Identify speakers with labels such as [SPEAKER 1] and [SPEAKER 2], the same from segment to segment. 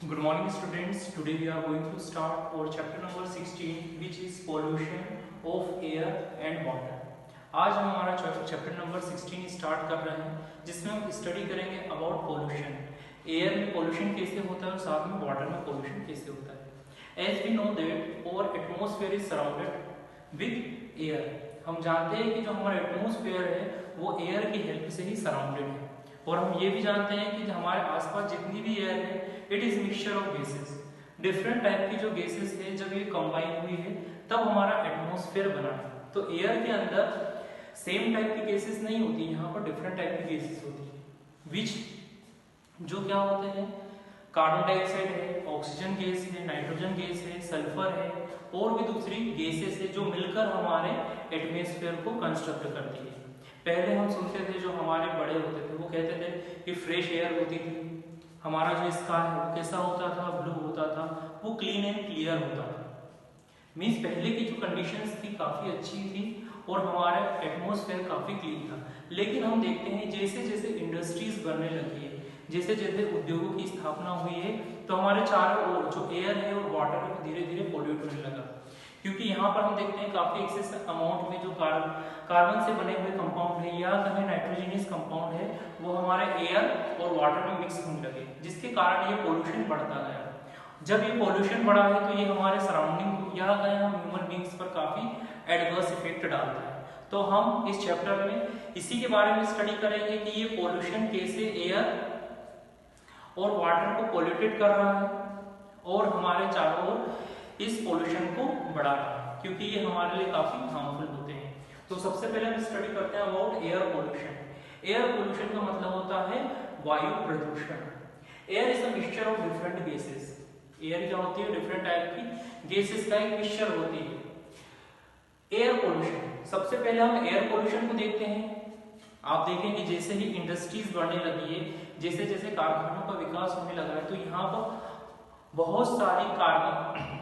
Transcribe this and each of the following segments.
[SPEAKER 1] Good morning students. Today we are going to start our chapter number 16 which is pollution of air and water. आज हम हमारा chapter number 16 start कर रहे हैं जिसमें हम स्टडी करेंगे अबाउट पोल्यूशन। एयर में पोल्यूशन कैसे होता है और साथ में वाटर में पोल्यूशन कैसे होता है। As we know that our atmosphere is surrounded with air. हम जानते हैं कि जो हमारा एटमॉस्फेयर है वो एयर की हेल्प से ही सराउंडेड है और हम ये भी जानते हैं कि हमारे आसपास जितनी भी एयर है it is mixture of gases. Different type की जो गैसेस है जब ये कंबाइन हुई है तब हमारा एटमॉस्फेयर बना है। तो एयर के अंदर सेम टाइप की गैसेस नहीं होती, यहाँ पर डिफरेंट टाइप की गैसेस होती है विच जो क्या होते हैं कार्बन डाइऑक्साइड है, ऑक्सीजन गैस है, नाइट्रोजन गैस है, सल्फर है और भी दूसरी गैसेस है जो मिलकर हमारे एटमॉस्फेयर को कंस्ट्रक्ट करती है। पहले हम सुनते थे जो हमारे बड़े होते थे वो कहते थे कि फ्रेश एयर होती थी, हमारा जो स्काई है वो कैसा होता था, ब्लू होता था, वो क्लीन एंड क्लियर होता था। मीन्स पहले की जो कंडीशंस थी काफी अच्छी थी और हमारा एटमॉस्फेयर काफी क्लीन था। लेकिन हम देखते हैं जैसे जैसे इंडस्ट्रीज बनने लगी है, जैसे जैसे उद्योगों की स्थापना हुई है तो हमारे चारों ओर जो एयर है और वाटर है धीरे धीरे पोल्यूट होने लगा। क्योंकि यहाँ पर हम देखते हैं काफी एक्सेस अमाउंट में जो कार्बन से बने हुए कंपाउंड है या कहें नाइट्रोजनियस कंपाउंड है वो हमारे एयर और वाटर में मिक्स होने लगे, जिसके कारण ये पोल्यूशन बढ़ता गया। जब ये पोल्यूशन बढ़ा है तो ये हमारे सराउंडिंग या कहें हम ह्यूमन बींग्स पर काफी एडवर्स इफेक्ट डालता है। तो हम इस चैप्टर में इसी के बारे में स्टडी करेंगे कि ये पोल्यूशन कैसे एयर और वाटर को पोल्यूटेड कर रहा है और हमारे चारों ओर इस पोल्यूशन को बढ़ा रहा है, क्योंकि ये हमारे लिए काफी हार्मफुल होते हैं। तो सबसे पहले हम स्टडी करते हैं about air pollution. Air pollution का मतलब होता है वायु प्रदूषण। Air is a mixture of different gases. Air क्या होती है, डिफरेंट टाइप की गैसेस का एक मिक्सचर होती है। एयर पोल्यूशन, सबसे पहले हम एयर पोल्यूशन को देखते हैं। आप देखेंगे जैसे ही इंडस्ट्रीज बढ़ने लगी है, जैसे जैसे कारखानों का विकास होने लगा है तो यहाँ पर बहुत सारी कार्बन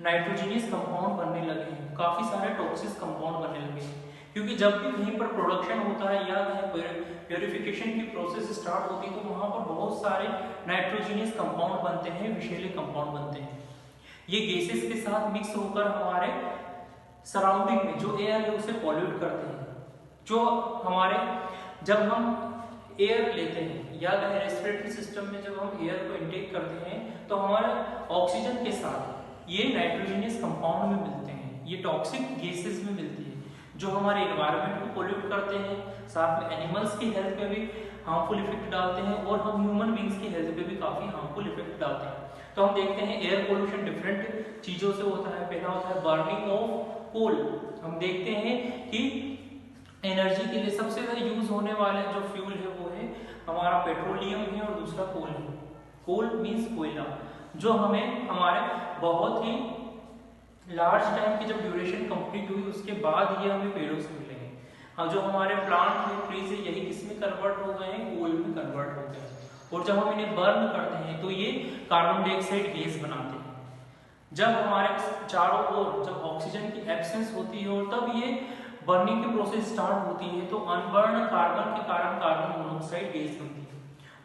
[SPEAKER 1] नाइट्रोजनियस कंपाउंड बनने लगे हैं, काफी सारे टॉक्सिक कंपाउंड बनने लगे हैं। क्योंकि जब भी कहीं पर प्रोडक्शन होता है या कहीं प्योरिफिकेशन की प्रोसेस स्टार्ट होती है तो वहां पर बहुत सारे नाइट्रोजनियस कंपाउंड बनते हैं, विषैले कंपाउंड बनते हैं। ये गैसेस के साथ मिक्स होकर हमारे सराउंडिंग में जो एयर है उसे पॉल्यूट करते हैं। जो हमारे जब हम एयर लेते हैं या रेस्पिरेटरी सिस्टम में जब हम एयर को इनटेक करते हैं तो हमारे ऑक्सीजन के साथ ये नाइट्रोजनियस कंपाउंड में मिलते हैं, ये टॉक्सिक गैसेस में मिलती है जो हमारे एनवायरनमेंट को पोल्यूट करते हैं, साथ में एनिमल्स की हेल्थ पे भी हार्मफुल इफेक्ट डालते हैं और हम ह्यूमन बींग्स की हेल्थ पे भी काफी हार्मफुल इफेक्ट डालते हैं। तो हम देखते हैं एयर पोल्यूशन डिफरेंट चीजों से होता है। पहला होता है बर्निंग ऑफ कोल। हम देखते हैं कि एनर्जी के लिए सबसे ज्यादा यूज होने वाले जो फ्यूल है वो है हमारा पेट्रोलियम है और दूसरा कोल है। कोल मीन्स कोयला, जो हमें हमारे बहुत ही लार्ज टाइम की जब ड्यूरेशन कंप्लीट हुई उसके बाद ये हमें पेड़ों से मिलेंगे। हाँ, जो हमारे प्लांट है, ट्रीज है, यही किसमें कन्वर्ट हो गए हैं, कोल में कन्वर्ट हो गए हैं। और जब हम इन्हें बर्न करते हैं तो ये कार्बन डाइऑक्साइड गैस बनाते हैं। जब हमारे चारों ओर जब ऑक्सीजन की एब्सेंस होती है और तब ये बर्निंग की प्रोसेस स्टार्ट होती है तो अनबर्न कार्बन के कारण कार्बन मोनोऑक्साइड गैस बनती है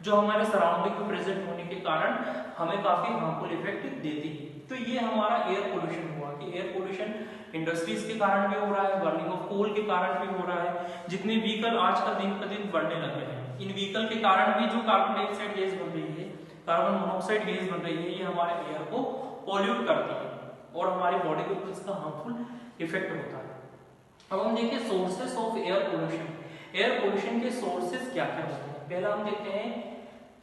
[SPEAKER 1] जो हमारे सराउंडिंग में प्रेजेंट होने के कारण हमें काफी हार्मफुल इफेक्ट देती है। तो ये हमारा एयर पोल्यूशन हुआ कि एयर पोल्यूशन इंडस्ट्रीज के कारण भी हो रहा है, बर्निंग ऑफ कोल के कारण भी हो रहा है। जितने व्हीकल आज का दिन बढ़ने लगे हैं, इन व्हीकल के कारण भी जो कार्बन डाइऑक्साइड गैस बन रही है, कार्बन मोनोऑक्साइड गैस बन रही है, ये हमारे एयर को पोल्यूट करती है और हमारी बॉडी के ऊपर इसका हार्मफुल इफेक्ट होता है। अब हम देखिए sources of air pollution. Air pollution के सोर्सेस क्या क्या होते हैं। पहला हम देखते हैं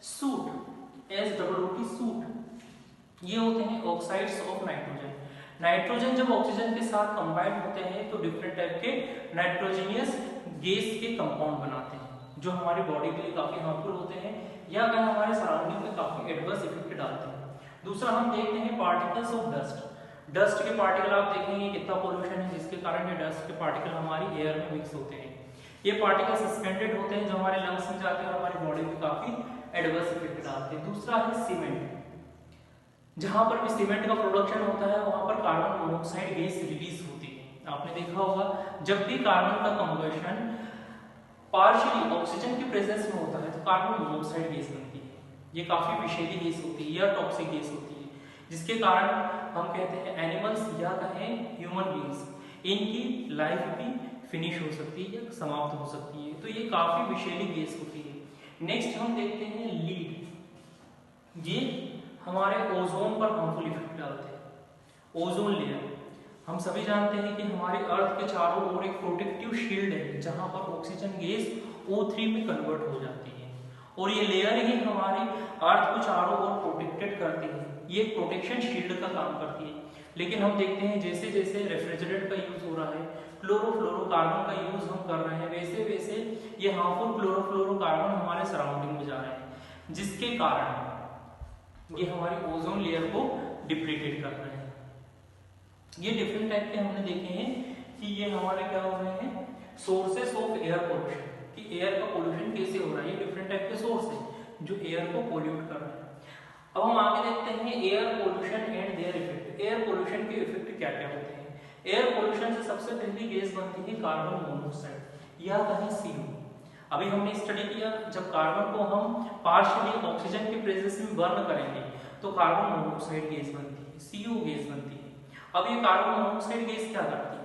[SPEAKER 1] सूट, SOOT सूट। ये होते हैं ऑक्साइड्स ऑफ नाइट्रोजन। नाइट्रोजन जब ऑक्सीजन के साथ कंबाइन होते हैं तो डिफरेंट टाइप के नाइट्रोजनियस गैस के कंपाउंड बनाते हैं जो हमारी बॉडी के लिए काफी हार्मफुल होते हैं या अगर हमारे सराउंडिंग में काफी एडवर्स इफेक्ट डालते हैं। दूसरा हम देखते हैं पार्टिकल्स ऑफ डस्ट। डस्ट के पार्टिकल आप देखेंगे कितना पोल्यूशन है जिसके कारण ये डस्ट के पार्टिकल हमारी एयर में मिक्स होते हैं। ये पार्टिकल सस्पेंडेड होते हैं जो हमारे लंग्स में जाते हैं और हमारी बॉडी में काफी एडवर्स इफेक्ट डालते हैं। दूसरा है सीमेंट। जहां पर भी सीमेंट का प्रोडक्शन होता है वहां पर कार्बन मोनोऑक्साइड गैस रिलीज होती है। आपने देखा होगा जब भी कार्बन का कंबशन पार्शियली ऑक्सीजन की प्रेजेंस में होता है तो कार्बन मोनोऑक्साइड गैस बनती है। ये काफी विषैली गैस होती है या टॉक्सिक गैस होती है, जिसके कारण हम कहते हैं एनिमल्स या कहें ह्यूमन बींग्स, इनकी लाइफ भी फिनिश हो सकती है या समाप्त हो सकती है। तो ये काफी विषैली गैस होती है। नेक्स्ट हम देखते हैं लीड। ये हमारे ओजोन पर हार्मफुल इफेक्ट डालते हैं। ओजोन लेयर, हम सभी जानते हैं कि हमारे अर्थ के चारों ओर एक प्रोटेक्टिव शील्ड है जहां पर ऑक्सीजन गैस O3 में कन्वर्ट हो जाती है, और ये लेयर ही हमारे अर्थ को चारों ओर प्रोटेक्टेड करती है। ये प्रोटेक्शन शील्ड का काम करती है। लेकिन हम देखते हैं जैसे जैसे रेफ्रिजरेंट का यूज हो रहा है, क्लोरोफ्लोरोकार्बन का यूज हम कर रहे हैं, वैसे वैसे ये हार्मफुल क्लोरोफ्लोरोकार्बन हमारे सराउंडिंग में जा रहे हैं, जिसके कारण ये हमारी ओजोन लेयर को डिप्लीटेड कर रहे हैं। ये डिफरेंट टाइप के हमने देखे हैं कि ये हमारे क्या हो रहे हैं, सोर्सेस ऑफ एयर पोल्यूशन, कि एयर का पोल्यूशन कैसे हो रहा है। ये डिफरेंट टाइप के सोर्स है जो एयर को पोल्यूट कर रहे हैं। अब हम आगे देखते हैं air pollution and their effect. Air pollution के इफेक्ट क्या क्या होते हैं। एयर पोल्यूशन से सबसे पहली गैस बनती है कार्बन मोनोऑक्साइड या कहें CO। अभी हमने स्टडी किया, जब कार्बन को हम पार्शियली ऑक्सीजन के प्रेजेंस में बर्न करेंगे तो कार्बन मोनोऑक्साइड गैस बनती है, CO गैस बनती है। अब ये कार्बन मोनोऑक्साइड गैस क्या करती है,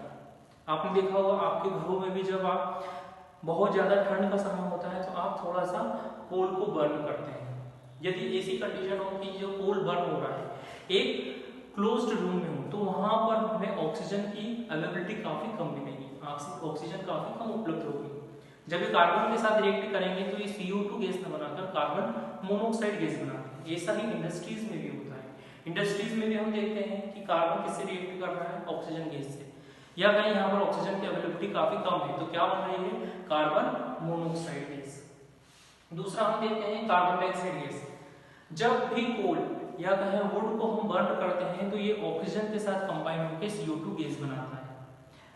[SPEAKER 1] आपने देखा होगा आपके घरों में भी जब आप बहुत ज्यादा ठंड का समय होता है तो आप थोड़ा सा कोल को बर्न करते हैं। यदि ऐसी कंडीशन हो कि जो कोल बर्न हो रहा है एक क्लोज्ड रूम में हो, तो वहां पर हमें ऑक्सीजन की अवेलेबिलिटी काफी कम मिलेगी, ऑक्सीजन काफी कम उपलब्ध होगी। जब ये कार्बन के साथ रिएक्ट करेंगे तो ये CO2 गैस न बनाकर कार्बन मोनोऑक्साइड गैस बनाते हैं। ऐसा ही इंडस्ट्रीज में भी होता है। इंडस्ट्रीज में भी हम देखते हैं कि कार्बन किससे रिएक्ट कर रहा है, ऑक्सीजन गैस से, या कहीं यहाँ पर ऑक्सीजन की अवेलेबिलिटी काफी कम है तो क्या बन रही है, कार्बन मोनोऑक्साइड गैस। दूसरा हम देखते हैं कार्बन डाइऑक्साइड गैस। जब भी कोल या कहें वुड को हम बर्न करते हैं तो ये ऑक्सीजन के साथ कंबाइन होकर CO2 गैस बनाता है।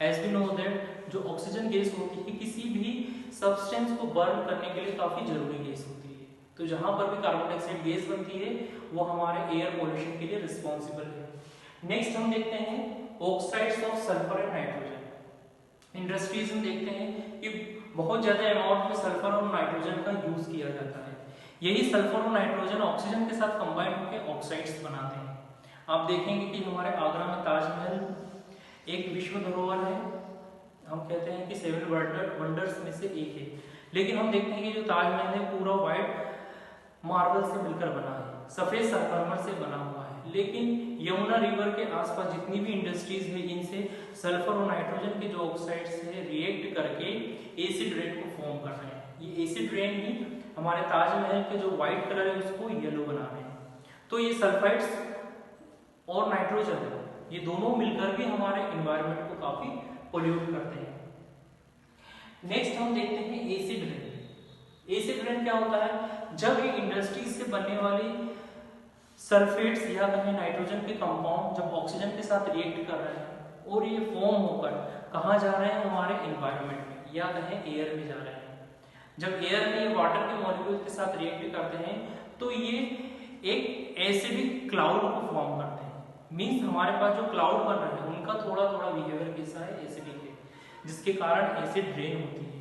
[SPEAKER 1] एज वी नो दैट जो ऑक्सीजन गैस होती है किसी भी सब्सटेंस को बर्न करने के लिए काफी जरूरी गैस होती है। तो जहां पर भी कार्बन डाइऑक्साइड गैस बनती है वो हमारे एयर पोल्यूशन के लिए रिस्पॉन्सिबल है। नेक्स्ट हम देखते हैं oxides of sulphur and nitrogen. Industries में देखते हैं कि बहुत ज्यादा अमाउंट में सल्फर और नाइट्रोजन का यूज किया जाता है। यही सल्फर और नाइट्रोजन ऑक्सीजन के साथ कंबाइन होकर ऑक्साइड्स बनाते हैं। आप देखेंगे कि हमारे आगरा में ताजमहल एक विश्व धरोहर है, हम कहते हैं कि 7 वंडर्स में से एक है। लेकिन हम देखते हैं कि जो ताजमहल है पूरा व्हाइट मार्बल से मिलकर बना है, सफेद संगमरमर से बना हुआ है। लेकिन यमुना रिवर के आसपास जितनी भी इंडस्ट्रीज है इनसे सल्फर और नाइट्रोजन के जो ऑक्साइड्स है रिएक्ट करके एसिड रेन को फॉर्म कर रहे हैं। ये एसिड रेन ही हमारे ताजमहल के जो व्हाइट कलर है उसको येलो बना रहे हैं। तो ये सल्फाइड्स और नाइट्रोजन ये दोनों मिलकर भी हमारे एनवायरनमेंट को काफी पोल्यूट करते हैं। नेक्स्ट हम देखते हैं एसिड रेन। एसिड रेन क्या होता है, जब ये इंडस्ट्रीज से बनने वाली सल्फेट्स या कहें नाइट्रोजन के कंपाउंड जब ऑक्सीजन के साथ रिएक्ट कर रहे हैं और ये फॉर्म होकर कहाँ जा रहे हैं, हमारे एनवायरनमेंट में या कहें एयर में जा रहे हैं। जब एयर में ये वाटर के मॉलिक्यूल के साथ रिएक्ट करते हैं तो ये एक एसिडिक क्लाउड को फॉर्म करते हैं। मींस हमारे पास जो क्लाउड बन रहे हैं उनका थोड़ा थोड़ा बिहेवियर कैसा है, एसिडिक है, जिसके कारण एसिड रेन होती है।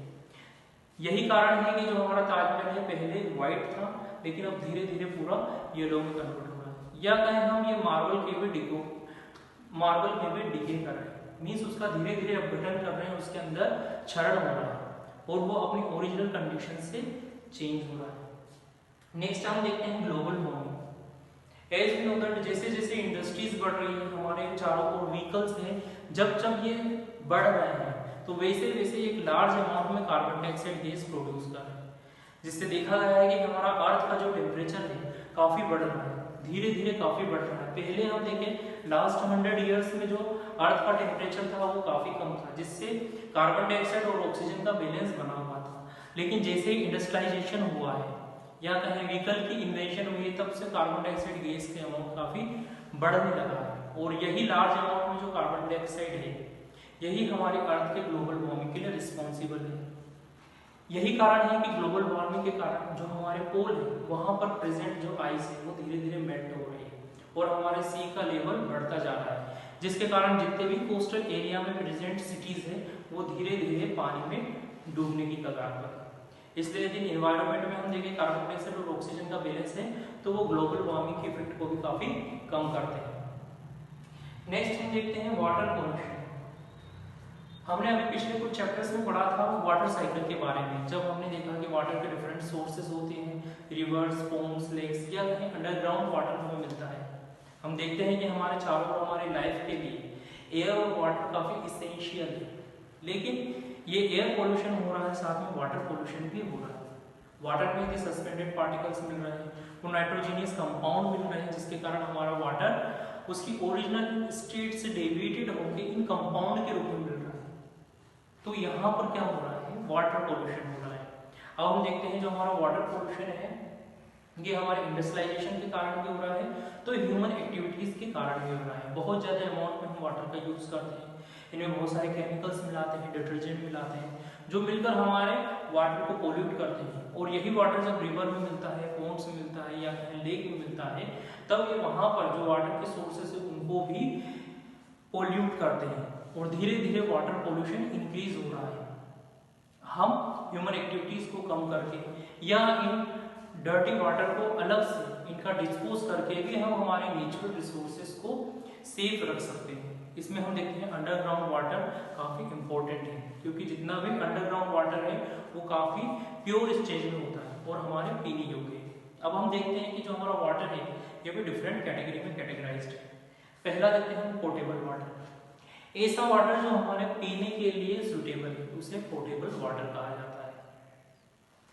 [SPEAKER 1] यही कारण है कि जो हमारा ताजमहल है पहले व्हाइट था लेकिन अब धीरे धीरे पूरा येलो में कन्वर्ट हो रहा है। या कहें हम ये मार्बल में भी डिके कर रहे हैं, मींस उसका धीरे धीरे अपघटन कर रहे हैं, उसके अंदर क्षरण हो रहा है और वो अपनी ओरिजिनल कंडीशन से चेंज हो रहा है। नेक्स्ट हम देखते हैं global warming. As we know that जैसे जैसे इंडस्ट्रीज बढ़ रही है, हमारे चारों ओर व्हीकल्स हैं, जब जब ये बढ़ रहे हैं तो वैसे वैसे एक लार्ज अमाउंट में कार्बन डाइऑक्साइड गैस प्रोड्यूस कर रहे हैं, जिससे देखा गया है कि हमारा अर्थ का जो टेम्परेचर है काफी बढ़ रहा है, धीरे धीरे काफी बढ़ रहा है। पहले हम देखें लास्ट 100 ईयर्स में जो अर्थ का टेम्परेचर था वो काफी कम था, जिससे कार्बन डाइऑक्साइड और ऑक्सीजन का बैलेंस बना हुआ था। लेकिन जैसे ही इंडस्ट्रियलाइजेशन हुआ है या कहें व्हीकल की इन्वेंशन हुई है, तब से कार्बन डाइऑक्साइड गैस के अमाउंट काफी बढ़ने लगा है। और यही लार्ज अमाउंट में जो कार्बन डाइऑक्साइड है यही हमारे अर्थ के ग्लोबल वार्मिंग के लिए रिस्पॉन्सिबल है। यही कारण है कि ग्लोबल वार्मिंग के कारण जो हमारे पोल है वहां पर प्रेजेंट जो आइस है वो धीरे धीरे मेल्ट हो रही है और हमारे सी का लेवल बढ़ता जा रहा है, जिसके कारण जितने भी कोस्टल एरिया में प्रेजेंट सिटीज है वो धीरे धीरे पानी में डूबने की कगार पर। इसलिए यदि इन्वायरमेंट में हम देखें कार्बन डाइऑक्साइड और ऑक्सीजन का बैलेंस है तो वो ग्लोबल वार्मिंग के इफेक्ट को भी काफी कम करते हैं। नेक्स्ट हम देखते हैं वाटर पोल्यूशन। हमने अभी पिछले कुछ चैप्टर्स में पढ़ा था वाटर साइकिल के बारे में, जब हमने देखा कि वाटर के डिफरेंट सोर्सेज होते हैं, रिवर्स, पोन्ड्स, लेक्स या कहीं अंडरग्राउंड वाटर हमें मिलता है। हम देखते हैं कि हमारे चारों ओर हमारी लाइफ के लिए एयर और वाटर काफी इसेंशियल है, लेकिन ये एयर पोल्यूशन हो रहा है, साथ में वाटर पोल्यूशन भी हो रहा है। वाटर में यदि सस्पेंडेड पार्टिकल्स मिल रहे हैं, वो नाइट्रोजीनियस कंपाउंड मिल रहे हैं, जिसके कारण हमारा वाटर उसकी ओरिजिनल स्टेट से डेविएटेड होकर इन कंपाउंड के रूप में मिल रहा है। तो यहाँ पर क्या हो रहा है, वाटर पोल्यूशन हो रहा है। अब हम देखते हैं जो हमारा वाटर पोल्यूशन है ये हमारे इंडस्ट्रियलाइजेशन के कारण भी हो रहा है, तो ह्यूमन एक्टिविटीज के कारण भी हो रहा है। बहुत ज्यादा अमाउंट में हम वाटर का यूज करते हैं, इनमें बहुत सारे केमिकल्स मिलाते हैं, डिटर्जेंट मिलाते हैं, जो मिलकर हमारे वाटर को पोल्यूट करते हैं। और यही वाटर जब रिवर में मिलता है, पोन्ड्स में मिलता है या लेक में मिलता है, तब ये वहां पर जो वाटर के सोर्सेस है उनको भी पोल्यूट करते हैं और धीरे धीरे वाटर पोल्यूशन इंक्रीज हो रहा है। हम ह्यूमन एक्टिविटीज को कम करके या इन डर्टी वाटर को अलग से इनका डिस्पोज करके भी हम हमारे नेचुरल रिसोर्सेज को सेफ रख सकते हैं। इसमें हम देखते हैं अंडरग्राउंड वाटर काफी इंपॉर्टेंट है, क्योंकि जितना भी अंडरग्राउंड वाटर है वो काफी प्योर स्टेज में होता है और हमारे पीने योग्य है। अब हम देखते हैं कि जो हमारा वाटर है ये भी डिफरेंट कैटेगरी में कैटेगराइज्ड है। पहला देखते हैं हम पोर्टेबल वाटर। ऐसा वाटर जो हमारे पीने के लिए सुटेबल है उसे पोर्टेबल वाटर कहा जाता है।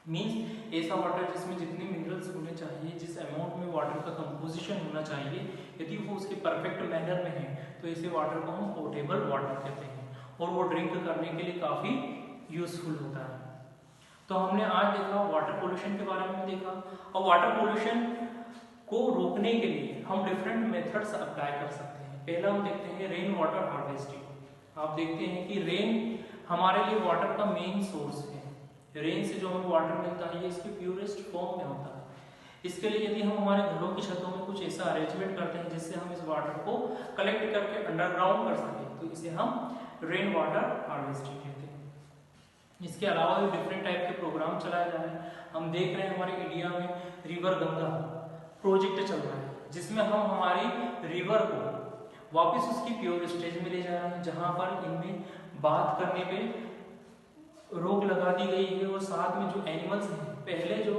[SPEAKER 1] मीन्स ऐसा वाटर जिसमें जितने मिनरल्स होने चाहिए, जिस अमाउंट में वाटर का कंपोजिशन होना चाहिए, यदि वो उसके परफेक्ट मैनर में है तो ऐसे वाटर को हम पोर्टेबल वाटर कहते हैं और वो ड्रिंक करने के लिए काफी यूजफुल होता है। तो हमने आज देखा वाटर पोल्यूशन के बारे में देखा, और वाटर पोल्यूशन को रोकने के लिए हम डिफरेंट मेथड्स अप्लाई कर सकते हैं। पहला हम देखते हैं रेन वाटर हार्वेस्टिंग। आप देखते हैं कि रेन हमारे लिए वाटर का मेन सोर्स है। रेन से जो हमें वाटर मिलता है ये इसके प्योरेस्ट फॉर्म में होता है। इसके लिए यदि हम हमारे घरों की छतों में कुछ ऐसा अरेंजमेंट करते हैं जिससे हम इस वाटर को कलेक्ट करके अंडरग्राउंड कर सकें, तो इसे हम रेन वाटर हार्वेस्टिंग कहते हैं। इसके अलावा भी डिफरेंट टाइप के प्रोग्राम चलाए जा रहे हैं। हम देख रहे हैं हमारे इंडिया में रिवर गंगा प्रोजेक्ट चल रहा है, जिसमें हम हमारी रिवर को वापस उसकी प्योर स्टेज में ले जा रहे हैं, जहां पर इनमें बात करने पे रोक लगा दी गई है। और साथ में जो एनिमल्स हैं, पहले जो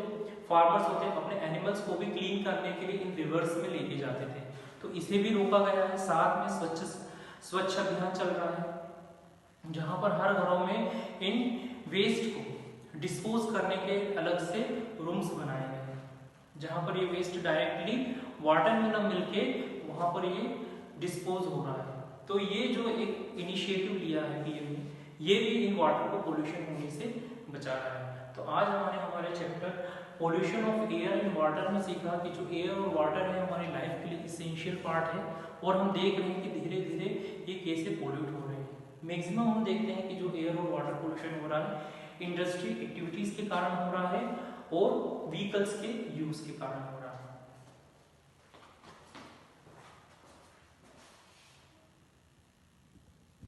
[SPEAKER 1] फार्मर्स होते हैं अपने एनिमल्स को भी क्लीन करने के लिए इन रिवर्स में लेके जाते थे, तो इसे भी रोका गया है। साथ में स्वच्छ अभियान चल रहा है, जहां पर हर घरों में इन वेस्ट को डिस्पोज करने के अलग से रूम्स बनाए गए हैं, जहां पर ये वेस्ट डायरेक्टली वाटर में न मिलके वहां पर ये डिस्पोज हो रहा है। तो ये जो एक इनिशिएटिव लिया है पीएम ने, ये भी इन वाटर को पोल्यूशन होने से बचा रहा है। तो आज हमारे chapter pollution of air and water में सीखा कि जो एयर और वाटर है हमारी लाइफ के लिए इसेंशियल पार्ट है, और हम देख रहे हैं कि धीरे धीरे ये कैसे पोल्यूट हो रहे हैं। मैक्सिमम हम देखते हैं कि जो एयर और वाटर पोल्यूशन हो रहा है इंडस्ट्री एक्टिविटीज के कारण हो रहा है और व्हीकल्स के यूज के कारण हो रहा है।